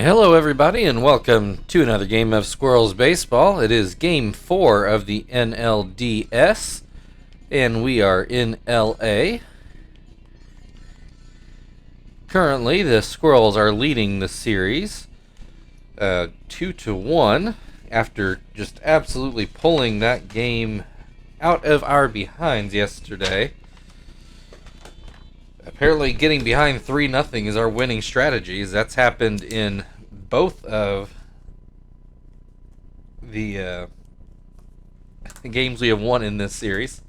Hello, everybody, and welcome to another game of Squirrels Baseball. It is Game 4 of the NLDS, and we are in LA. Currently, the Squirrels are leading the series 2-1 after just absolutely pulling that game out of our behinds yesterday. Apparently, getting behind 3-0 is our winning strategies. That's happened in both of the games we have won in this series.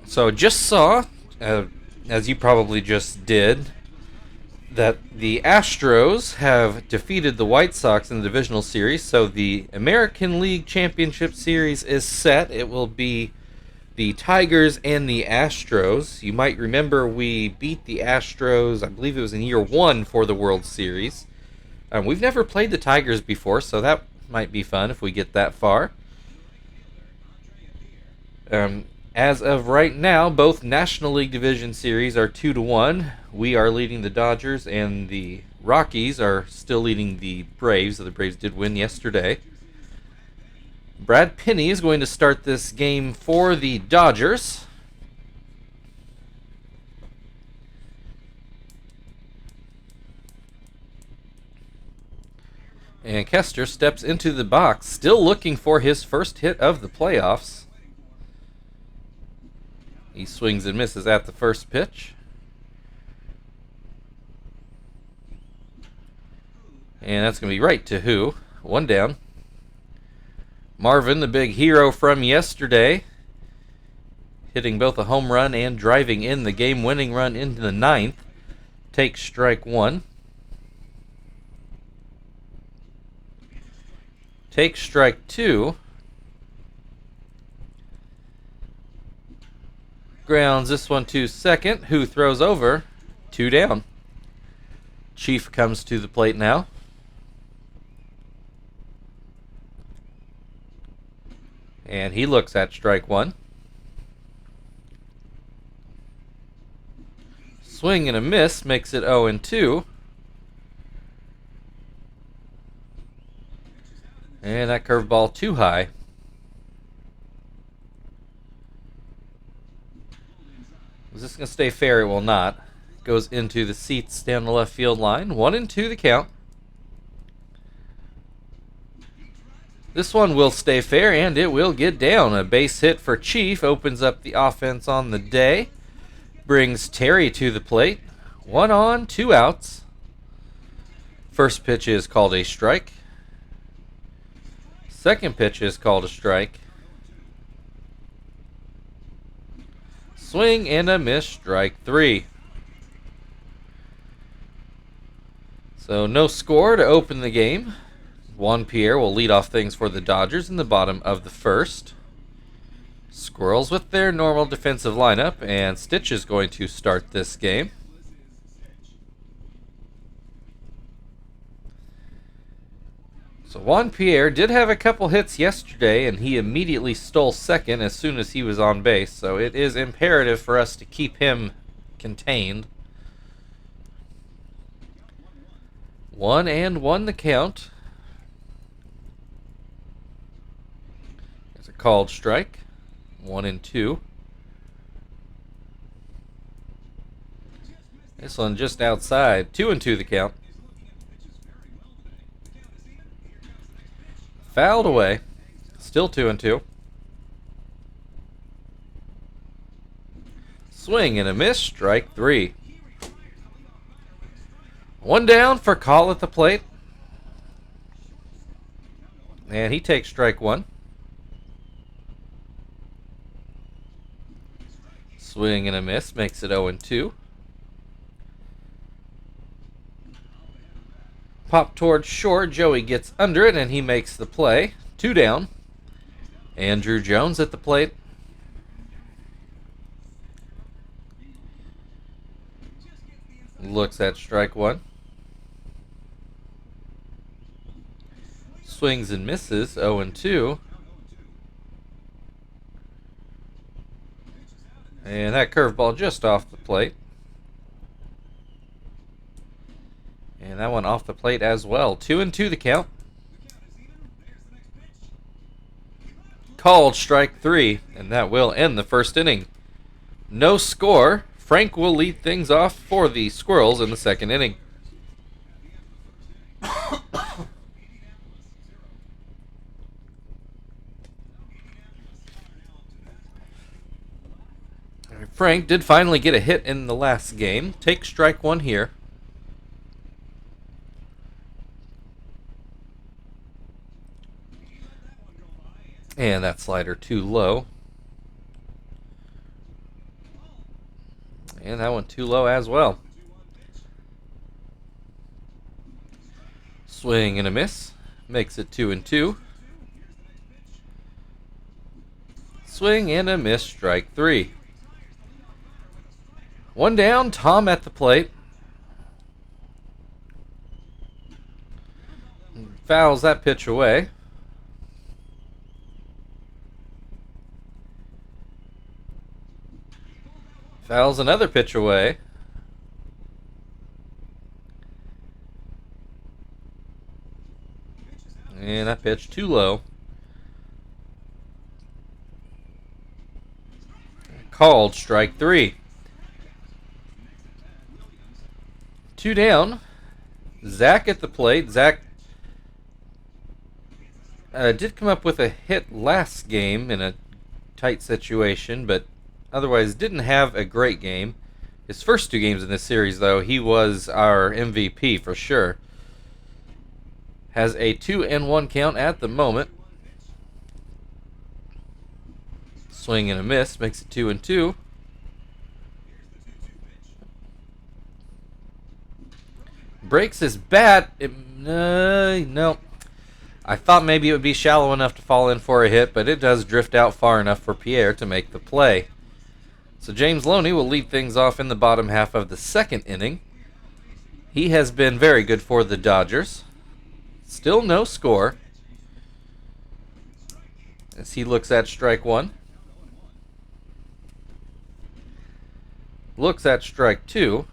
So, just saw, as you probably just did, that the Astros have defeated the White Sox in the divisional series. So, the American League Championship Series is set. It will be the Tigers and the Astros. You might remember we beat the Astros, I believe it was in year 1 for the World Series. We've never played the Tigers before, so that might be fun if we get that far. As of right now, both National League Division Series are 2-1. We are leading the Dodgers, and the Rockies are still leading the Braves. The Braves did win yesterday. Brad Pinney is going to start this game for the Dodgers. And Kester steps into the box, still looking for his first hit of the playoffs. He swings and misses at the first pitch. And that's going to be right to who? One down. Marvin, the big hero from yesterday, hitting both a home run and driving in the game-winning run into the 9th, takes strike 1. Takes strike 2. Grounds this one to second, who throws over. 2 down. Chief comes to the plate now. And he looks at strike 1. Swing and a miss makes it 0-2. And that curveball too high. Is this going to stay fair? It will not. Goes into the seats down the left field line. 1-2 the count. This one will stay fair, and it will get down. A base hit for Chief opens up the offense on the day. Brings Terry to the plate. 1 on, 2 outs. First pitch is called a strike. Second pitch is called a strike. Swing and a miss, strike 3. So no score to open the game. Juan Pierre will lead off things for the Dodgers in the bottom of the first. Squirrels with their normal defensive lineup, and Stitch is going to start this game. So Juan Pierre did have a couple hits yesterday, and he immediately stole second as soon as he was on base. So it is imperative for us to keep him contained. 1-1 the count. It's a called strike. 1-2. This one just outside. 2-2 the count. Fouled away. Still 2-2. Swing and a miss. Strike 3. 1 down for call at the plate. And he takes strike 1. Swing and a miss makes it 0-2. Pop towards short. Joey gets under it, and he makes the play. 2 down. Andrew Jones at the plate. Looks at strike 1. Swings and misses. 0-2. And that curveball just off the plate. And that one off the plate as well. 2-2 the count. Called strike 3, and that will end the first inning. No score. Frank will lead things off for the Squirrels in the second inning. Frank did finally get a hit in the last game. Take strike 1 here. And that slider too low. And that one too low as well. Swing and a miss. Makes it 2-2. Swing and a miss, strike 3. One down, Tom at the plate. Fouls that pitch away. Fouls another pitch away. And that pitch too low. Called strike 3. 2 down. Zach at the plate. Zach did come up with a hit last game in a tight situation, but otherwise didn't have a great game. His first 2 games in this series, though, he was our MVP for sure. Has a 2-1 count at the moment. Swing and a miss makes it 2-2. Breaks his bat. No. I thought maybe it would be shallow enough to fall in for a hit, but it does drift out far enough for Pierre to make the play. So James Loney will lead things off in the bottom half of the second inning. He has been very good for the Dodgers. Still no score. As he looks at strike 1. Looks at strike 2.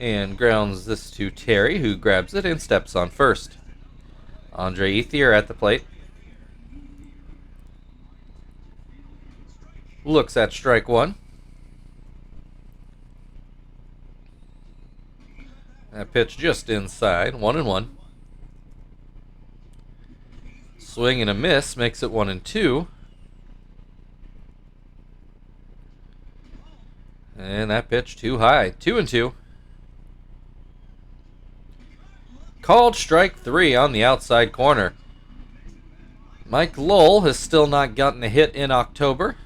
And grounds this to Terry, who grabs it and steps on first. Andre Ethier at the plate. Looks at strike 1. That pitch just inside. 1-1. Swing and a miss makes it 1-2. And that pitch too high. 2-2. Called strike 3 on the outside corner. Mike Lowell has still not gotten a hit in October.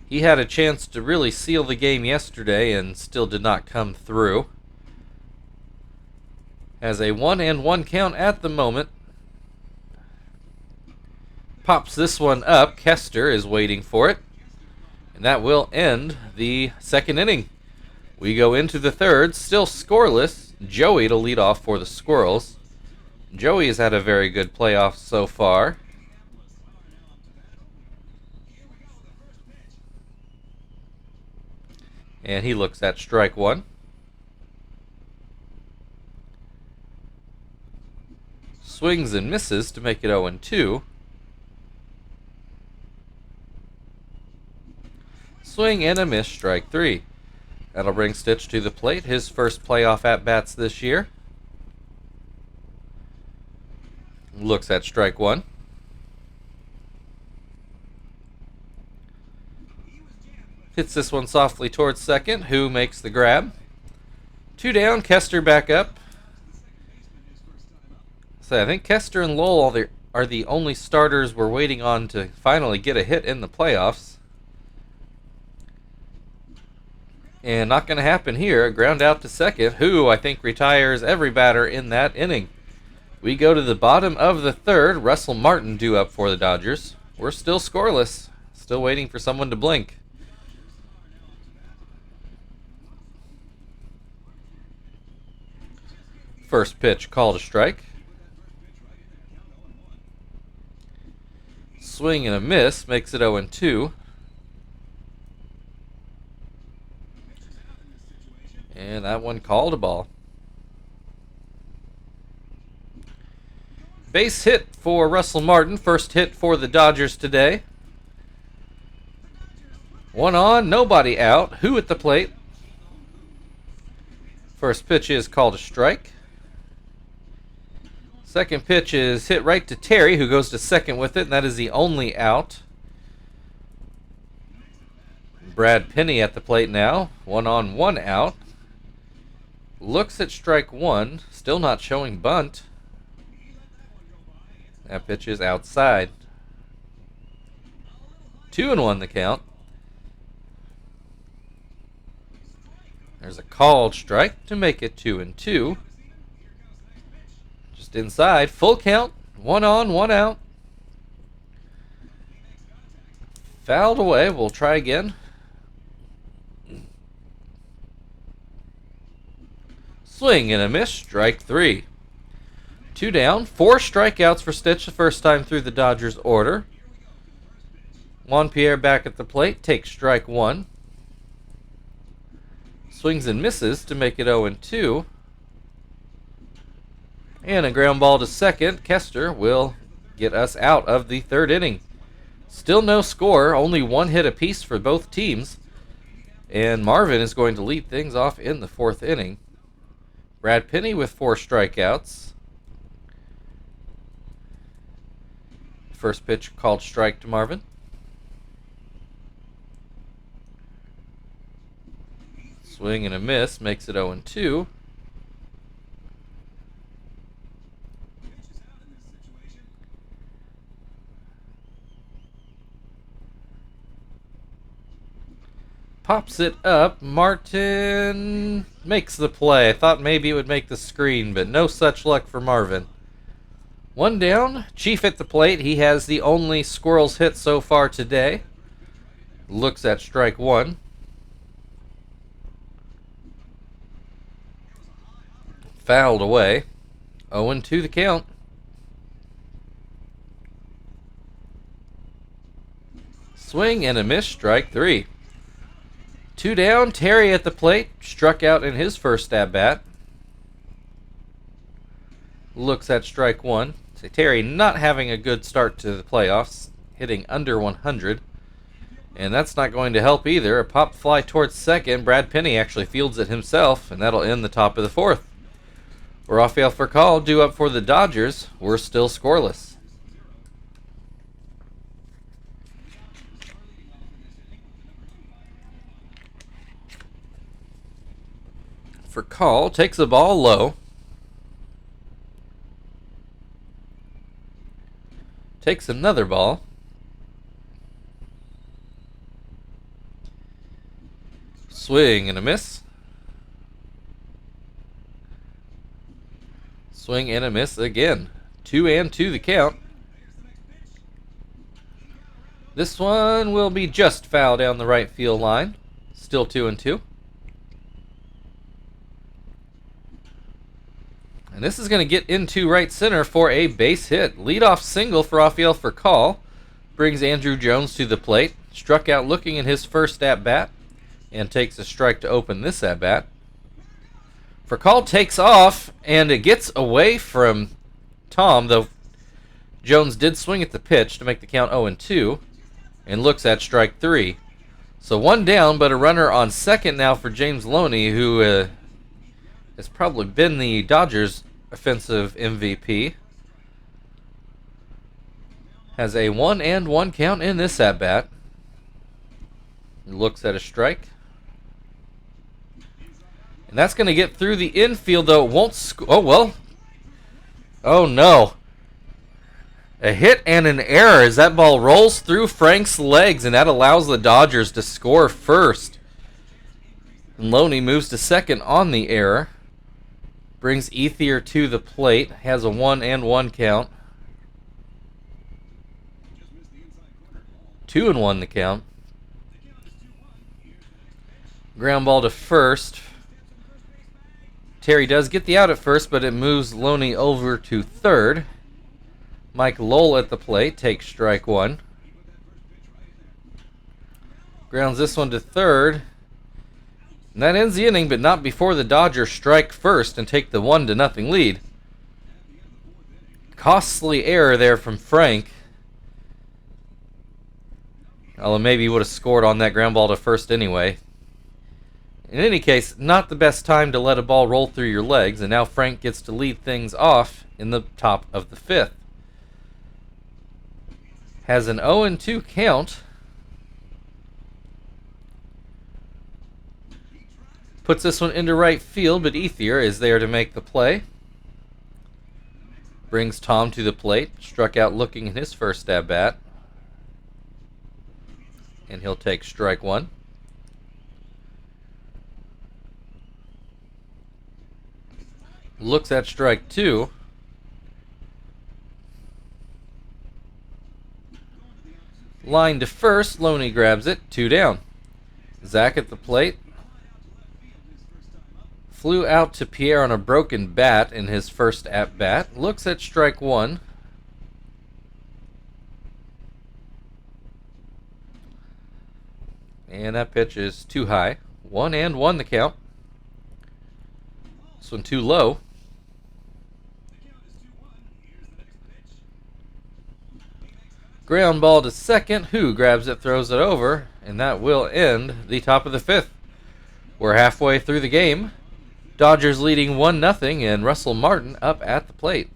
He had a chance to really seal the game yesterday and still did not come through. Has a 1-1 count at the moment. Pops this one up. Kester is waiting for it. And that will end the second inning. We go into the third, still scoreless. Joey to lead off for the Squirrels. Joey has had a very good playoff so far. And he looks at strike 1. Swings and misses to make it 0-2. Swing and a miss, strike 3. That'll bring Stitch to the plate, his first playoff at-bats this year. Looks at strike 1. Hits this one softly towards second, who makes the grab. 2 down, Kester back up. So I think Kester and Lowell are the only starters we're waiting on to finally get a hit in the playoffs. And not going to happen here. Ground out to second, who I think retires every batter in that inning. We go to the bottom of the third. Russell Martin due up for the Dodgers. We're still scoreless. Still waiting for someone to blink. First pitch, called a strike. Swing and a miss makes it 0-2. And that one called a ball. Base hit for Russell Martin. First hit for the Dodgers today. One on, nobody out. Who at the plate? First pitch is called a strike. Second pitch is hit right to Terry, who goes to second with it, and that is the only out. Brad Penny at the plate now. One on, one out. Looks at strike one. Still not showing bunt. That pitch is outside. 2-1 the count. There's a called strike to make it 2-2. Just inside. Full count. One on, one out. Fouled away. We'll try again. Swing and a miss. Strike 3. 2 down. 4 strikeouts for Stitch the first time through the Dodgers order. Juan Pierre back at the plate. Takes strike 1. Swings and misses to make it 0-2. And a ground ball to second. Kester will get us out of the third inning. Still no score. Only 1 hit apiece for both teams. And Marvin is going to lead things off in the 4th inning. Brad Penny with 4 strikeouts. First pitch called strike to Marvin. Swing and a miss makes it 0-2. Pops it up. Martin makes the play. I thought maybe it would make the screen, but no such luck for Marvin. 1 down. Chief at the plate. He has the only Squirrels hit so far today. Looks at strike 1. Fouled away. 0-2 the count. Swing and a miss. Strike 3. 2 down. Terry at the plate. Struck out in his first at-bat. Looks at strike 1. So Terry not having a good start to the playoffs. Hitting under 100. And that's not going to help either. A pop fly towards second. Brad Penny actually fields it himself. And that'll end the top of the 4th. Rafael Furcal due up for the Dodgers. We're still scoreless. Furcal takes the ball low. Takes another ball. Swing and a miss. Swing and a miss again. 2-2 the count. This one will be just foul down the right field line. Still 2-2. And this is going to get into right center for a base hit. Leadoff single for Rafael Furcal. Brings Andrew Jones to the plate. Struck out looking in his first at-bat. And takes a strike to open this at-bat. Furcal takes off, and it gets away from Tom, though Jones did swing at the pitch to make the count 0-2, and looks at strike 3. So 1 down, but a runner on second now for James Loney, who has probably been the Dodgers' offensive MVP. Has a 1-1 count in this at-bat. Looks at a strike. And that's going to get through the infield, though it won't score. Oh, well. Oh, no. A hit and an error as that ball rolls through Frank's legs, and that allows the Dodgers to score first. And Loney moves to second on the error. Brings Ethier to the plate. Has a 1-1 count. 2-1 the count. Ground ball to first. Terry does get the out at first, but it moves Loney over to third. Mike Lowell at the plate takes strike 1. Grounds this one to third. And that ends the inning, but not before the Dodgers strike first and take the 1-0 lead. Costly error there from Frank. Although maybe he would have scored on that ground ball to first anyway. In any case, not the best time to let a ball roll through your legs, and now Frank gets to lead things off in the top of the 5th. Has an 0-2 count. Puts this one into right field, but Ethier is there to make the play. Brings Tom to the plate. Struck out looking in his first at-bat. And he'll take strike 1. Looks at strike 2. Line to first. Loney grabs it. 2 down. Zach at the plate. Flew out to Pierre on a broken bat in his first at-bat. Looks at strike 1. And that pitch is too high. 1-1 the count. This one too low. Ground ball to second. Who grabs it, throws it over, and that will end the top of the 5th. We're halfway through the game. Dodgers leading 1-0, and Russell Martin up at the plate.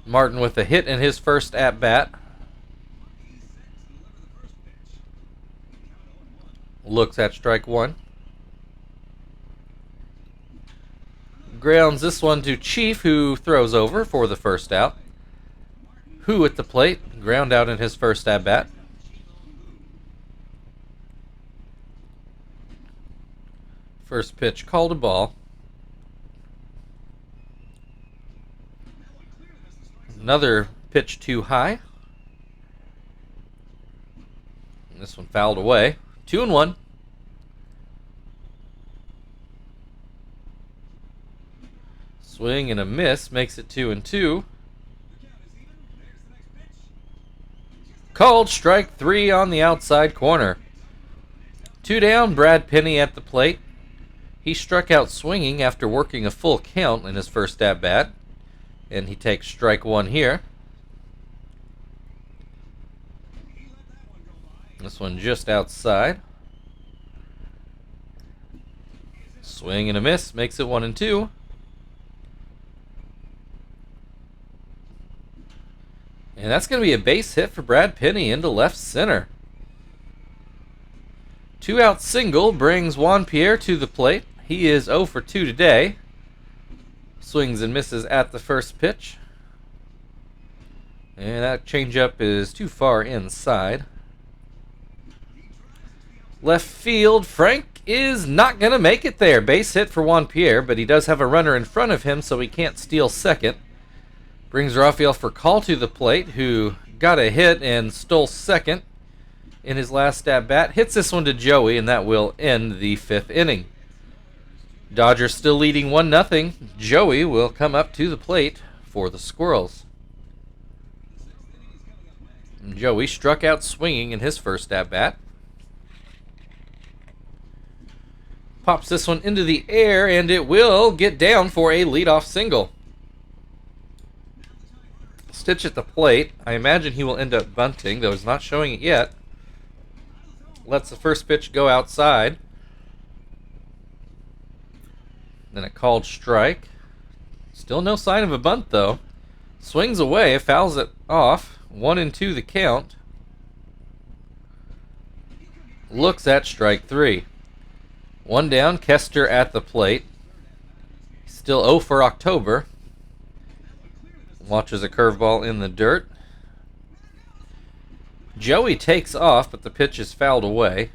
Martin with a hit in his first at-bat. Looks at strike 1. Grounds this one to Chief, who throws over for the first out. Who at the plate, ground out in his first at-bat. First pitch called a ball. Another pitch too high. And this one fouled away. 2-1. Swing and a miss makes it 2-2. Called strike 3 on the outside corner. 2 down, Brad Penny at the plate. He struck out swinging after working a full count in his first at-bat. And he takes strike 1 here. This one just outside. Swing and a miss makes it 1-2. And that's going to be a base hit for Brad Penny into left center. 2-out single brings Juan Pierre to the plate. He is 0 for 2 today. Swings and misses at the first pitch. And that changeup is too far inside. Left field, Frank is not going to make it there. Base hit for Juan Pierre, but he does have a runner in front of him, so he can't steal second. Brings Rafael Furcal to the plate, who got a hit and stole second in his last at-bat. Hits this one to Joey, and that will end the 5th inning. Dodgers still leading 1-0. Joey will come up to the plate for the Squirrels. Joey struck out swinging in his first at-bat. Pops this one into the air, and it will get down for a leadoff single. Stitch at the plate. I imagine he will end up bunting, though he's not showing it yet. Lets the first pitch go outside. Then a called strike. Still no sign of a bunt, though. Swings away, fouls it off. 1-2 the count. Looks at strike 3. 1 down, Kester at the plate. Still 0 for October. Watches a curveball in the dirt. Joey takes off, but the pitch is fouled away.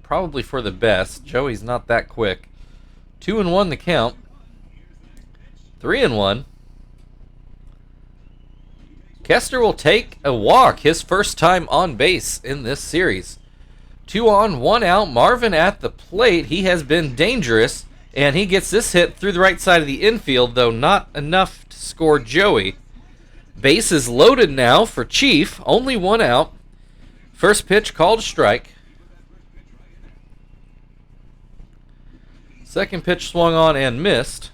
Probably for the best. Joey's not that quick. 2-1 the count. 3-1. Kester will take a walk, his first time on base in this series. 2 on, 1 out. Marvin at the plate. He has been dangerous, and he gets this hit through the right side of the infield, though not enough to score Joey. Base is loaded now for Chief. Only 1 out. First pitch called a strike. Second pitch swung on and missed.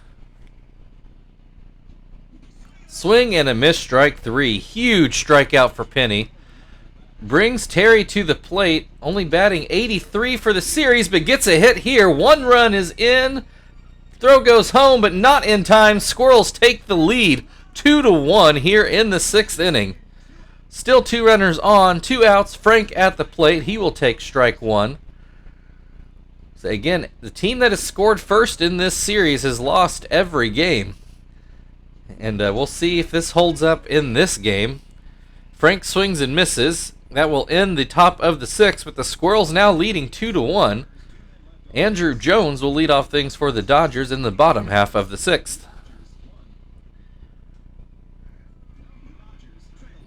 Swing and a miss, strike 3. Huge strikeout for Penny. Brings Terry to the plate, only batting 83 for the series, but gets a hit here. 1 run is in. Throw goes home, but not in time. Squirrels take the lead 2-1 here in the 6th inning. Still 2 runners on, 2 outs. Frank at the plate. He will take strike 1. So again, the team that has scored first in this series has lost every game. And we'll see if this holds up in this game. Frank swings and misses. That will end the top of the 6th, with the Squirrels now leading 2-1. Andrew Jones will lead off things for the Dodgers in the bottom half of the 6th.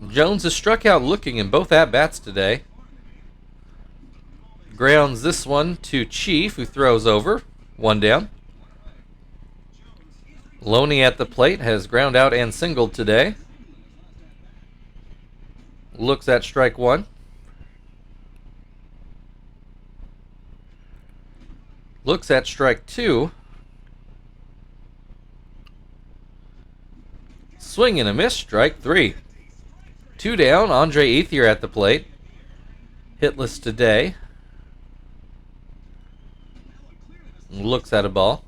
Jones has struck out looking in both at-bats today. Grounds this one to Chief, who throws over. 1 down. Loney at the plate has ground out and singled today. Looks at strike 1. Looks at strike 2. Swing and a miss, strike 3. 2 down, Andre Ethier at the plate. Hitless today. Looks at a ball.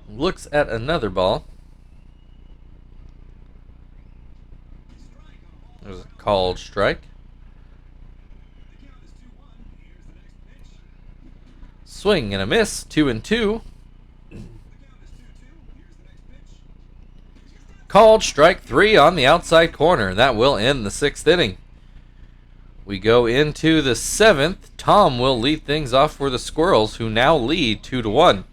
Looks at another ball. There's a called strike. Swing and a miss, 2-2. Called strike 3 on the outside corner. That will end the 6th inning. We go into the 7th. Tom will lead things off for the Squirrels, who now lead 2-1.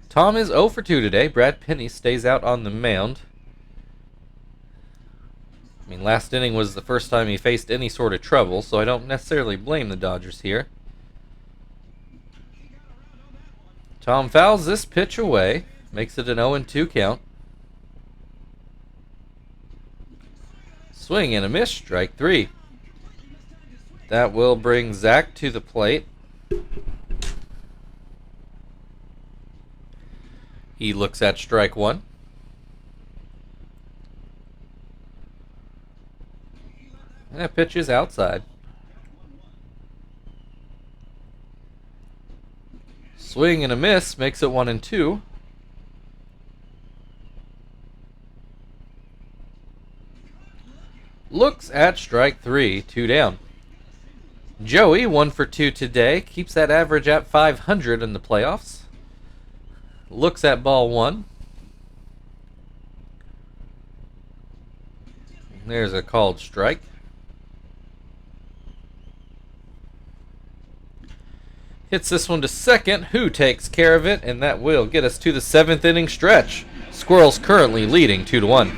Tom is 0 for 2 today. Brad Penny stays out on the mound. I mean, last inning was the first time he faced any sort of trouble, so I don't necessarily blame the Dodgers here. Tom fouls this pitch away. Makes it an 0-2 count. Swing and a miss, strike 3. That will bring Zach to the plate. He looks at strike 1. That pitch is outside. Swing and a miss makes it 1-2. Looks at strike 3, 2 down. Joey, 1 for 2 today, keeps that average at 500 in the playoffs. Looks at ball 1. There's a called strike. Hits this one to second, who takes care of it, and that will get us to the 7th inning stretch. Squirrels currently leading 2-1.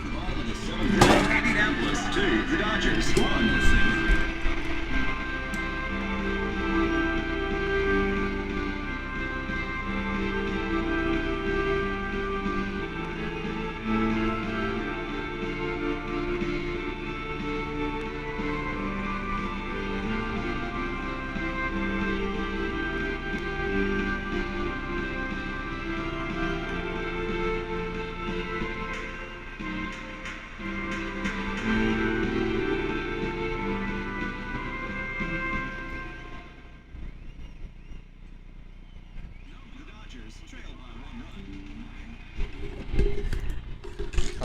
Indianapolis 2, the Dodgers 1.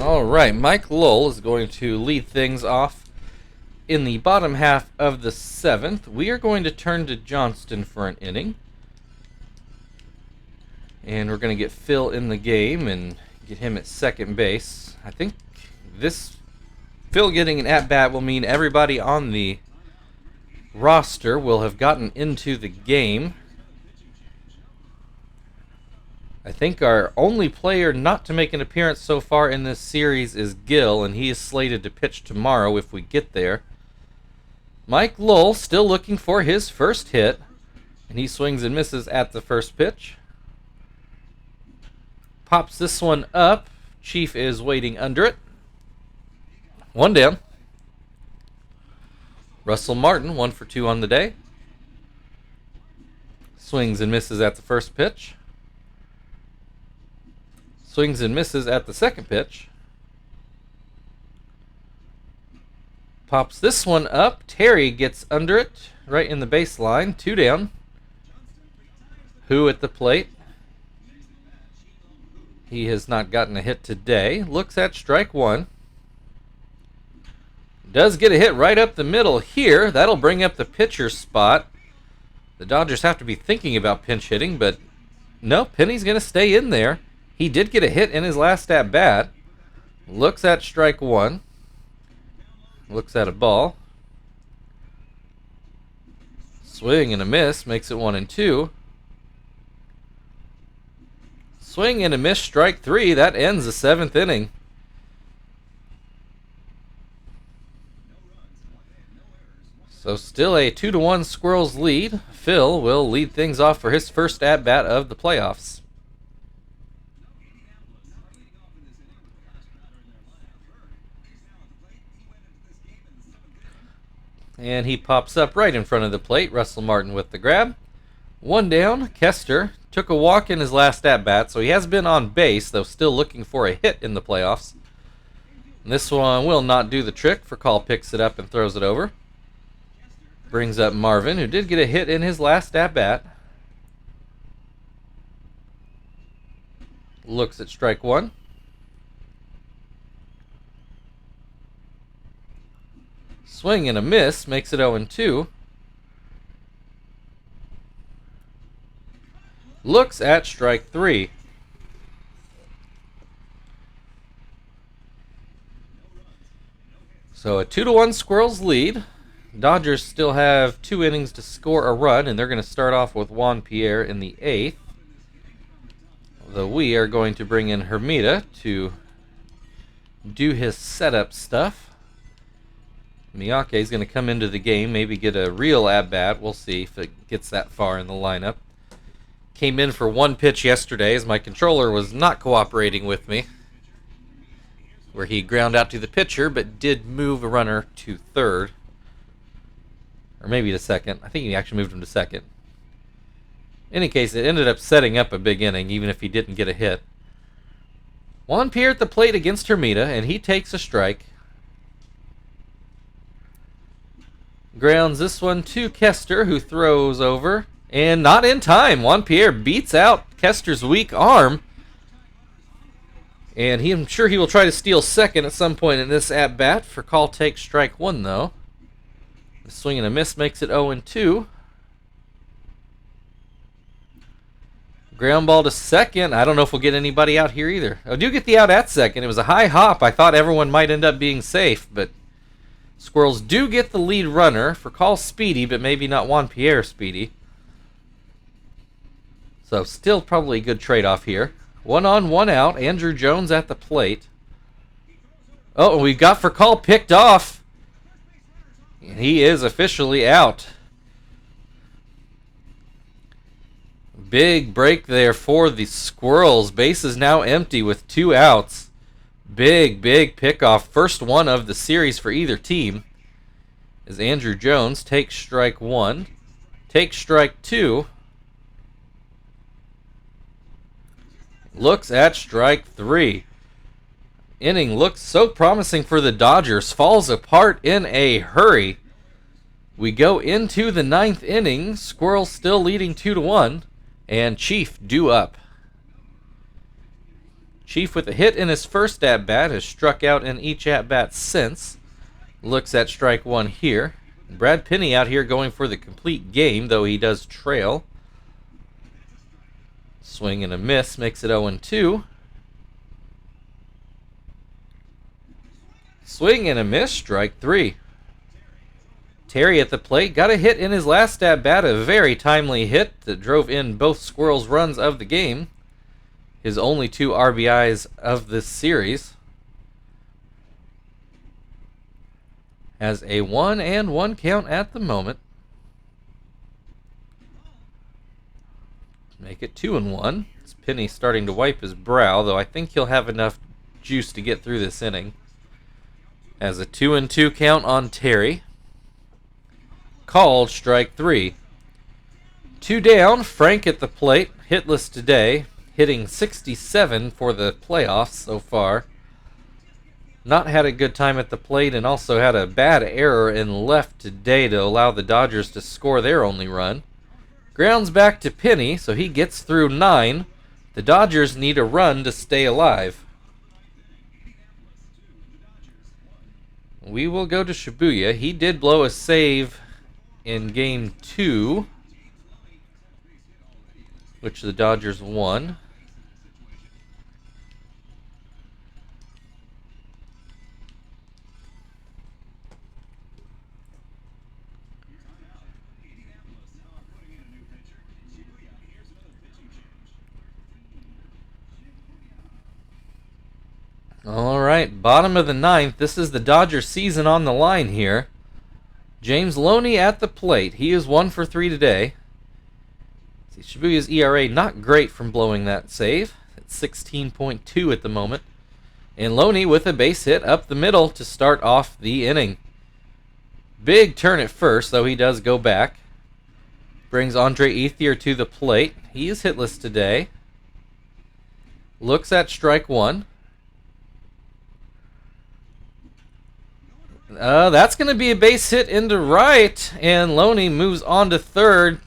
All right, Mike Lowell is going to lead things off in the bottom half of the 7th. We are going to turn to Johnston for an inning. And we're going to get Phil in the game and get him at second base. I think this Phil getting an at-bat will mean everybody on the roster will have gotten into the game. I think our only player not to make an appearance so far in this series is Gill, and he is slated to pitch tomorrow if we get there. Mike Lowell still looking for his first hit, and he swings and misses at the first pitch. Pops this one up. Chief is waiting under it. 1 down. Russell Martin, 1 for 2 on the day. Swings and misses at the first pitch. Swings and misses at the second pitch. Pops this one up. Terry gets under it, right in the baseline. 2 down. Who at the plate? He has not gotten a hit today. Looks at strike 1. Does get a hit right up the middle here. That'll bring up the pitcher spot. The Dodgers have to be thinking about pinch hitting, but no, Penny's going to stay in there. He did get a hit in his last at bat. Looks at strike 1. Looks at a ball. Swing and a miss makes it 1-2. Swing and a miss, strike 3. That ends the 7th inning. So still a 2-1 Squirrels lead. Phil will lead things off for his first at-bat of the playoffs. And he pops up right in front of the plate. Russell Martin with the grab. 1 down. Kester took a walk in his last at-bat, so he has been on base, though still looking for a hit in the playoffs. And this one will not do the trick. Call picks it up and throws it over. Brings up Marvin, who did get a hit in his last at-bat. Looks at strike 1. Swing and a miss makes it 0-2. Looks at strike 3. So a 2-1 Squirrels lead. Dodgers still have 2 innings to score a run, and they're going to start off with Juan Pierre in the 8th. Though we are going to bring in Hermida to do his setup stuff. Miyake is going to come into the game, maybe get a real at-bat. We'll see if it gets that far in the lineup. Came in for 1 pitch yesterday as my controller was not cooperating with me, where he ground out to the pitcher but did move a runner to third. Or maybe to second. I think he actually moved him to second. In any case, it ended up setting up a big inning, even if he didn't get a hit. Juan Pierre at the plate against Hermida, and he takes a strike. Grounds this one to Kester, who throws over. And not in time. Juan Pierre beats out Kester's weak arm. And I'm sure he will try to steal second at some point in this at-bat. Call takes strike 1, though. The swing and a miss makes it 0-2. Ground ball to second. I don't know if we'll get anybody out here either. I do get the out at second. It was a high hop. I thought everyone might end up being safe, but Squirrels do get the lead runner. Call speedy, but maybe not Juan Pierre speedy. So still probably a good trade-off here. 1 on, 1 out. Andrew Jones at the plate. Oh, and we've got Call picked off. And he is officially out. Big break there for the Squirrels. Base is now empty with 2 outs. Big pickoff. First one of the series for either team. As Andrew Jones takes strike 1. Takes strike 2. Looks at strike 3. Inning looks so promising for the Dodgers. Falls apart in a hurry. We go into the 9th inning. Squirrels still leading 2-1. And Chief due up. Chief with a hit in his first at-bat. Has struck out in each at-bat since. Looks at strike 1 here. Brad Penny out here going for the complete game, though he does trail. Swing and a miss makes it 0-2. Swing and a miss, strike 3. Terry at the plate got a hit in his last at-bat, a very timely hit that drove in both Squirrels' runs of the game. His only 2 RBIs of this series. Has a 1-1 count at the moment. Make it 2-1. It's Penny starting to wipe his brow, though I think he'll have enough juice to get through this inning. As a 2-2 count on Terry. Called strike 3. 2 down, Frank at the plate, hitless today, hitting .67 for the playoffs so far. Not had a good time at the plate and also had a bad error in left today to allow the Dodgers to score their only run. Grounds back to Penny, so he gets through 9. The Dodgers need a run to stay alive. We will go to Shibuya. He did blow a save in Game 2, which the Dodgers won. All right, bottom of the 9th. This is the Dodger season on the line here. James Loney at the plate. He is 1 for 3 today. See, Shibuya's ERA not great from blowing that save. It's 16.2 at the moment. And Loney with a base hit up the middle to start off the inning. Big turn at first, though he does go back. Brings Andre Ethier to the plate. He is hitless today. Looks at strike 1. That's going to be a base hit into right, and Loney moves on to third.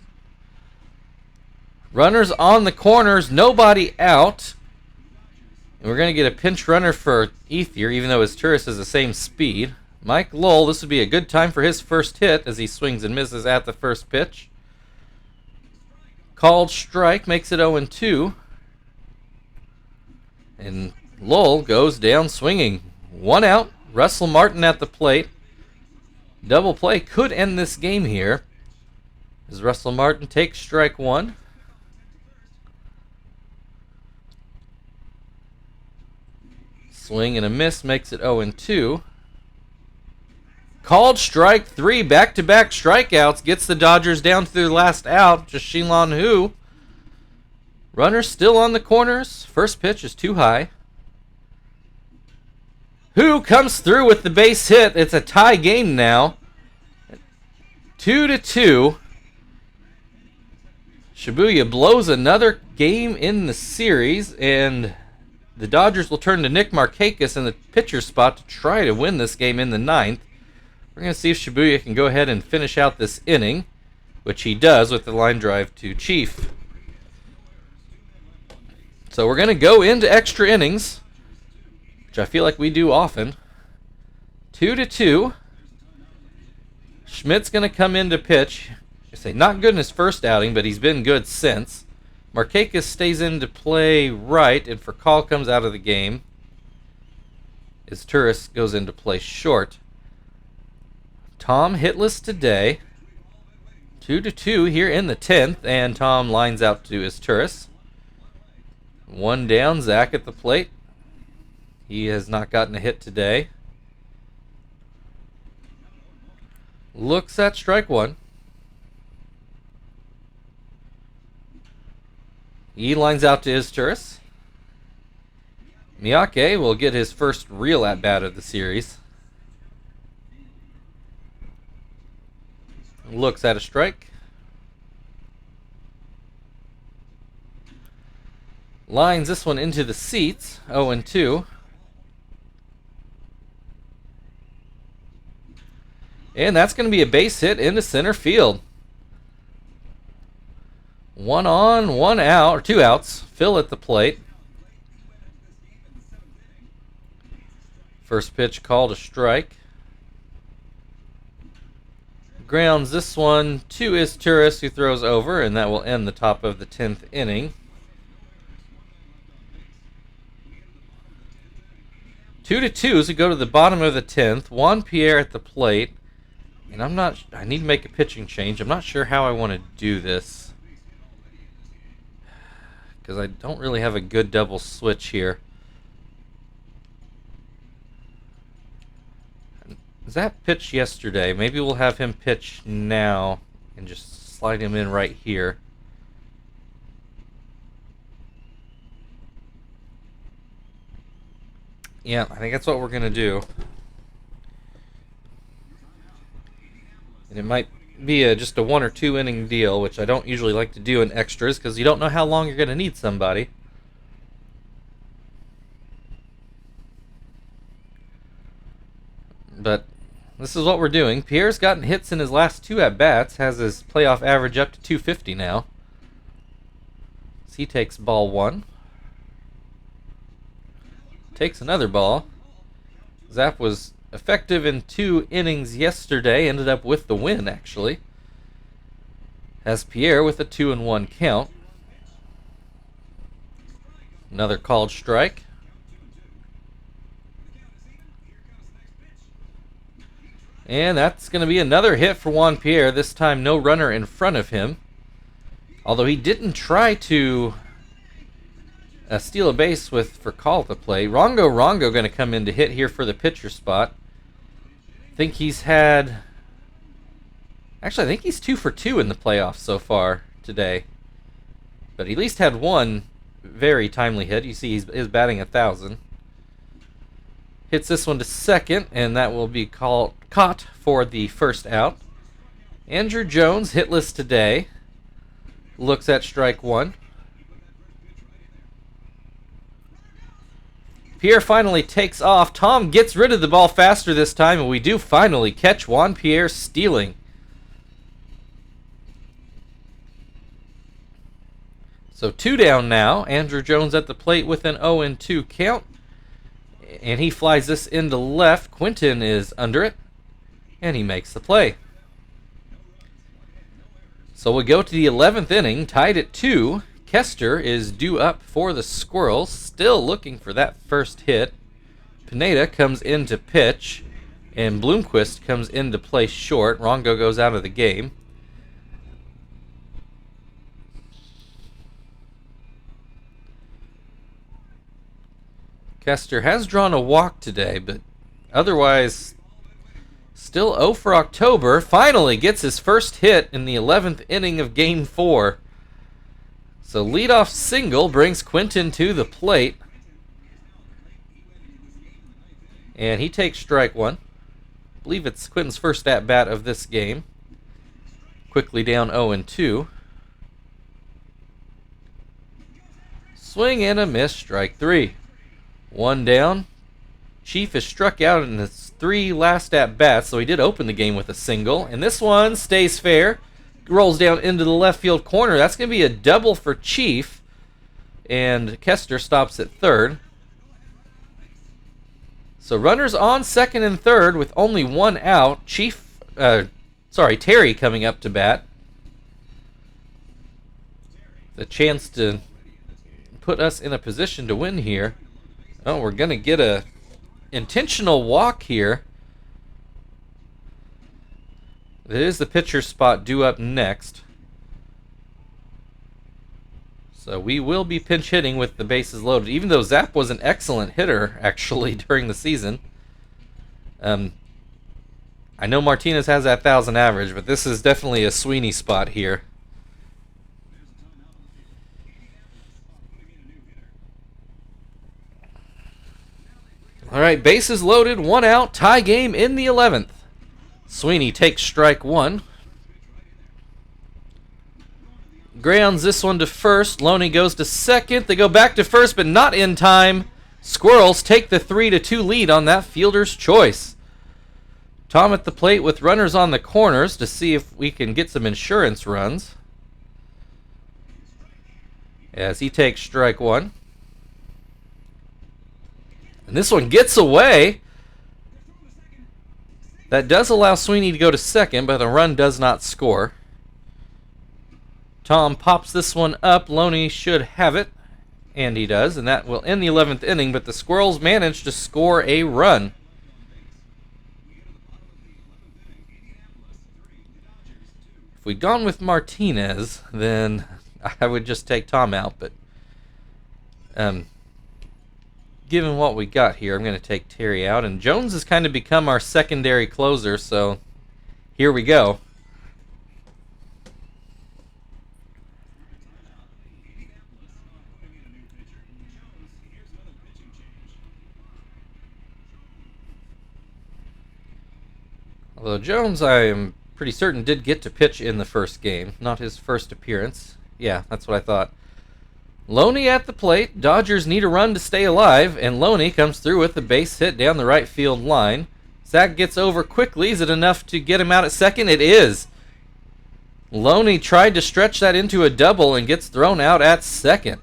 Runners on the corners, nobody out. And we're going to get a pinch runner for Ethier, even though his Turris is the same speed. Mike Lowell, this would be a good time for his first hit as he swings and misses at the first pitch. Called strike, makes it 0-2. And Lowell goes down swinging. 1 out. Russell Martin at the plate. Double play could end this game here, as Russell Martin takes strike 1. Swing and a miss makes it 0-2. Called strike 3, back-to-back strikeouts, gets the Dodgers down to their last out. Just Shilon Hu. Runner still on the corners. First pitch is too high. Who comes through with the base hit? It's a tie game now. 2-2. Shibuya blows another game in the series, and the Dodgers will turn to Nick Markakis in the pitcher spot to try to win this game in the 9th. We're going to see if Shibuya can go ahead and finish out this inning, which he does with the line drive to Chief. So we're going to go into extra innings, which I feel like we do often. 2-2. Schmidt's going to come in to pitch. I say not good in his first outing, but he's been good since. Markakis stays in to play right, and Furcal comes out of the game. His Turris goes into play short. Tom hitless today. 2-2 here in the 10th, and Tom lines out to his Turris. 1 down, Zach at the plate. He has not gotten a hit today. Looks at strike 1. He lines out to his Turris. Miyake will get his first real at-bat of the series. Looks at a strike. Lines this one into the seats. 0-2. And that's going to be a base hit into center field. 1 on, 1 out, or 2 outs. Phil at the plate. First pitch called a strike. Grounds this one to his Turris, who throws over, and that will end the top of the 10th inning. 2-2 as we go to the bottom of the 10th. Juan Pierre at the plate. And I need to make a pitching change. I'm not sure how I want to do this, because I don't really have a good double switch here. Zap pitched yesterday. Maybe we'll have him pitch now and just slide him in right here. Yeah, I think that's what we're going to do. And it might be just a 1 or 2 inning deal, which I don't usually like to do in extras because you don't know how long you're going to need somebody. But this is what we're doing. Pierre's gotten hits in his last 2 at-bats, has his playoff average up to 250 now. So he takes ball 1. Takes another ball. Zap was effective in 2 innings yesterday, ended up with the win, actually. Has Pierre with a 2-1 count. Another called strike. And that's going to be another hit for Juan Pierre, this time no runner in front of him. Although he didn't try to steal a base for call to play. Rongo going to come in to hit here for the pitcher spot. I think he's 2 for 2 in the playoffs so far today. But he at least had 1 very timely hit. You see he's batting 1,000. Hits this one to second, and that will be caught for the first out. Andrew Jones, hitless today. Looks at strike 1. Pierre finally takes off. Tom gets rid of the ball faster this time, and we do finally catch Juan Pierre stealing. So 2 down now. Andrew Jones at the plate with an 0-2 count. And he flies this into left. Quinton is under it, and he makes the play. So we go to the 11th inning, tied at 2. Kester is due up for the Squirrels, still looking for that first hit. Pineda comes in to pitch, and Bloomquist comes in to play short. Rongo goes out of the game. Kester has drawn a walk today, but otherwise still 0 for October. Finally gets his first hit in the 11th inning of Game 4. So leadoff single brings Quinton to the plate. And he takes strike 1. I believe it's Quinton's first at-bat of this game. Quickly down 0-2. Swing and a miss, strike 3. 1 down. Chief is struck out in his 3 last at-bats, so he did open the game with a single. And this one stays fair. Rolls down into the left field corner. That's going to be a double for Chief. And Kester stops at third. So runners on second and third with only 1 out. Terry coming up to bat. The chance to put us in a position to win here. Oh, we're going to get a intentional walk here. It is the pitcher spot due up next. So we will be pinch hitting with the bases loaded, even though Zap was an excellent hitter, actually, during the season. I know Martinez has that 1,000 average, but this is definitely a Sweeney spot here. All right, bases loaded, 1 out, tie game in the 11th. Sweeney takes strike 1. Grounds this one to first. Loney goes to second. They go back to first, but not in time. Squirrels take the 3-2 lead on that fielder's choice. Tom at the plate with runners on the corners to see if we can get some insurance runs. As he takes strike 1. And this one gets away. That does allow Sweeney to go to second, but the run does not score. Tom pops this one up. Loney should have it, and he does, and that will end the 11th inning, but the Squirrels managed to score a run. If we'd gone with Martinez, then I would just take Tom out, but given what we got here, I'm going to take Terry out. And Jones has kind of become our secondary closer, so here we go. Although Jones, I am pretty certain did get to pitch in the first game, not his first appearance. Yeah, that's what I thought. Loney at the plate. Dodgers need a run to stay alive, and Loney comes through with a base hit down the right field line. Zach gets over quickly. Is it enough to get him out at second? It is. Loney tried to stretch that into a double and gets thrown out at second.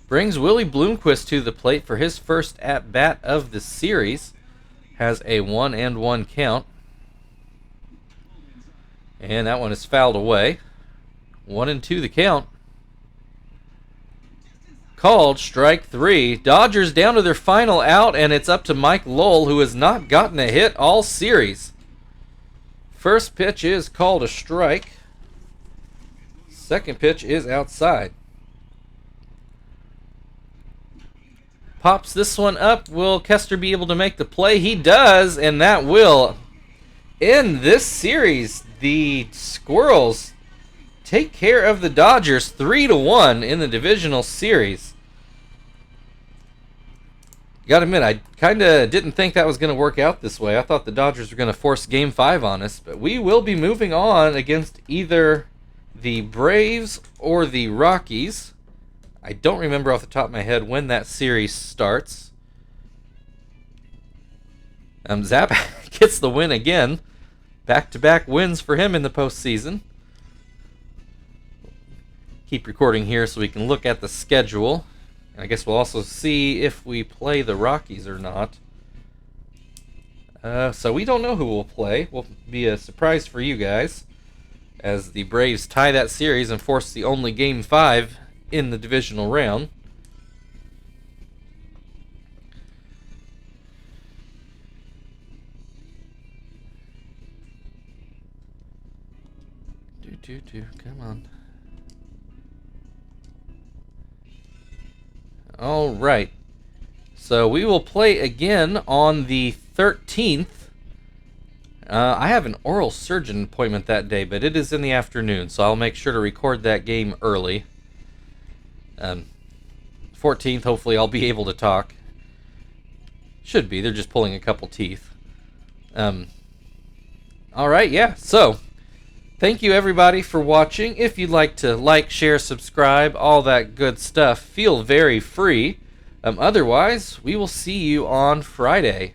Brings Willie Bloomquist to the plate for his first at-bat of the series. Has a 1-1 count. And that one is fouled away. 1-2 the count. Called strike 3. Dodgers down to their final out, and it's up to Mike Lowell, who has not gotten a hit all series. First pitch is called a strike. Second pitch is outside. Pops this one up. Will Kester be able to make the play? He does, and that will end this series. The Squirrels take care of the Dodgers 3-1 in the divisional series. Gotta admit, I kind of didn't think that was going to work out this way. I thought the Dodgers were going to force Game 5 on us, but we will be moving on against either the Braves or the Rockies. I don't remember off the top of my head when that series starts. Zap gets the win again. Back-to-back wins for him in the postseason. Keep recording here so we can look at the schedule. And I guess we'll also see if we play the Rockies or not. So we don't know who we'll play. Will be a surprise for you guys, as the Braves tie that series and force the only Game 5 in the divisional round. Come on. All right. So we will play again on the 13th. I have an oral surgeon appointment that day, but it is in the afternoon, so I'll make sure to record that game early. 14th, hopefully I'll be able to talk. Should be. They're just pulling a couple teeth. All right, yeah. So thank you, everybody, for watching. If you'd like to like, share, subscribe, all that good stuff, feel very free. Otherwise, we will see you on Friday